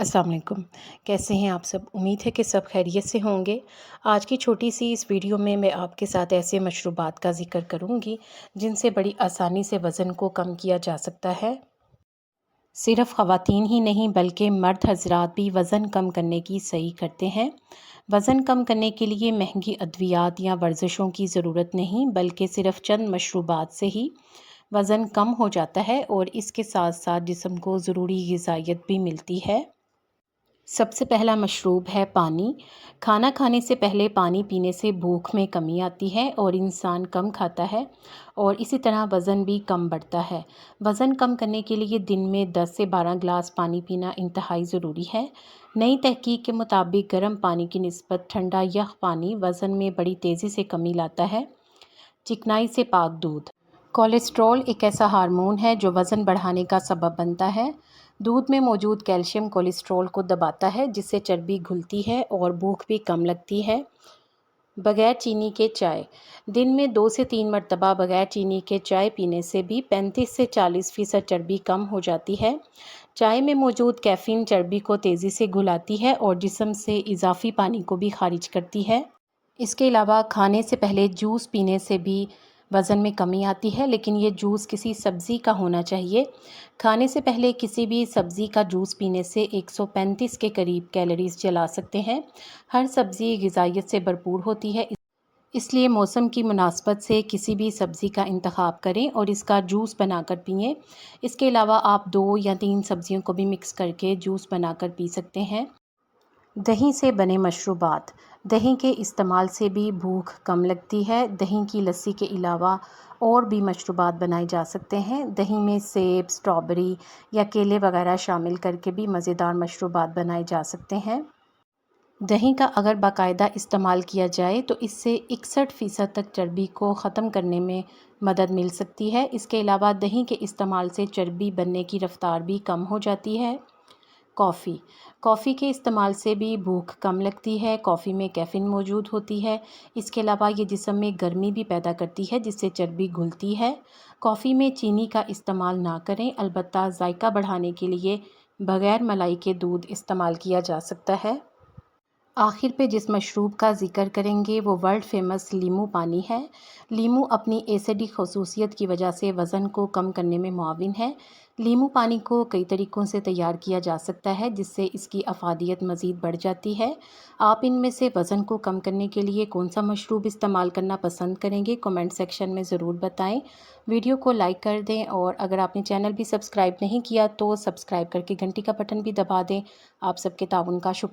अस्सलाम वालेकुम। कैसे हैं आप सब? उम्मीद है कि सब खैरियत से होंगे। आज की छोटी सी इस वीडियो में मैं आपके साथ ऐसे मशरूबात का ज़िक्र करूँगी जिनसे बड़ी आसानी से वज़न को कम किया जा सकता है। सिर्फ़ ख़वातीन ही नहीं बल्कि मर्द हज़रात भी वज़न कम करने की सही करते हैं। वज़न कम करने के लिए महंगी अद्वियात या वर्जिशों की ज़रूरत नहीं, बल्कि सिर्फ़ चंद मशरूबात से ही वज़न कम हो जाता है और इसके साथ साथ जिस्म को ज़रूरी ग़िज़ाइयत भी मिलती है। सबसे पहला मशरूब है पानी। खाना खाने से पहले पानी पीने से भूख में कमी आती है और इंसान कम खाता है और इसी तरह वज़न भी कम बढ़ता है। वज़न कम करने के लिए दिन में 10 से 12 गिलास पानी पीना इंतहाई ज़रूरी है। नई तहकीक के मुताबिक गर्म पानी की निस्बत ठंडा यख पानी वज़न में बड़ी तेज़ी से कमी लाता है। चिकनाई से पाक दूध। कोलेस्ट्रॉल एक ऐसा हार्मोन है जो वज़न बढ़ाने का सबब बनता है। दूध में मौजूद कैल्शियम कोलेस्ट्रॉल को दबाता है, जिससे चर्बी घुलती है और भूख भी कम लगती है। बग़ैर चीनी के चाय। दिन में 2 से 3 मरतबा बग़ैर चीनी के चाय पीने से भी 35 से 40% चर्बी कम हो जाती है। चाय में मौजूद कैफ़ीन चर्बी को तेज़ी से घुलाती है और जिस्म से इज़ाफ़ी पानी को भी खारिज करती है। इसके अलावा खाने से पहले जूस पीने से भी वज़न में कमी आती है, लेकिन ये जूस किसी सब्ज़ी का होना चाहिए। खाने से पहले किसी भी सब्ज़ी का जूस पीने से 135 के करीब कैलोरीज़ जला सकते हैं। हर सब्ज़ी ग़िज़ाइयत से भरपूर होती है, इसलिए मौसम की मुनासबत से किसी भी सब्ज़ी का इंतखाब करें और इसका जूस बनाकर पिएँ। इसके अलावा आप 2 या 3 सब्ज़ियों को भी मिक्स करके जूस बनाकर पी सकते हैं। दही से बने मशरूबात। दही के इस्तेमाल से भी भूख कम लगती है। दही की लस्सी के अलावा और भी मशरूबात बनाए जा सकते हैं। दही में सेब, स्ट्रॉबेरी या केले वगैरह शामिल करके भी मज़ेदार मशरूबात बनाए जा सकते हैं। दही का अगर बाकायदा इस्तेमाल किया जाए तो इससे 61% तक चर्बी को ख़त्म करने में मदद मिल सकती है। इसके अलावा दही के इस्तेमाल से चर्बी बनने की रफ़्तार भी कम हो जाती है। कॉफ़ी के इस्तेमाल से भी भूख कम लगती है। कॉफ़ी में कैफ़ीन मौजूद होती है। इसके अलावा ये जिस्म में गर्मी भी पैदा करती है, जिससे चर्बी घुलती है। कॉफ़ी में चीनी का इस्तेमाल ना करें, अलबत्ता जायका बढ़ाने के लिए बग़ैर मलाई के दूध इस्तेमाल किया जा सकता है। आखिर पे जिस मशरूब का ज़िक्र करेंगे वो वर्ल्ड फेमस लीमू पानी है। लीमू अपनी एसिडिक खसूसियत की वजह से वज़न को कम करने में मुआविन है। लीमू पानी को कई तरीक़ों से तैयार किया जा सकता है, जिससे इसकी अफादियत मज़ीद बढ़ जाती है। आप इनमें से वज़न को कम करने के लिए कौन सा मशरूब इस्तेमाल करना पसंद करेंगे, कमेंट सेक्शन में ज़रूर बताएं। वीडियो को लाइक कर दें और अगर आपने चैनल भी सब्सक्राइब नहीं किया तो सब्सक्राइब करके घंटी का बटन भी दबा दें। आप सबके ताउन का शुक्रिया।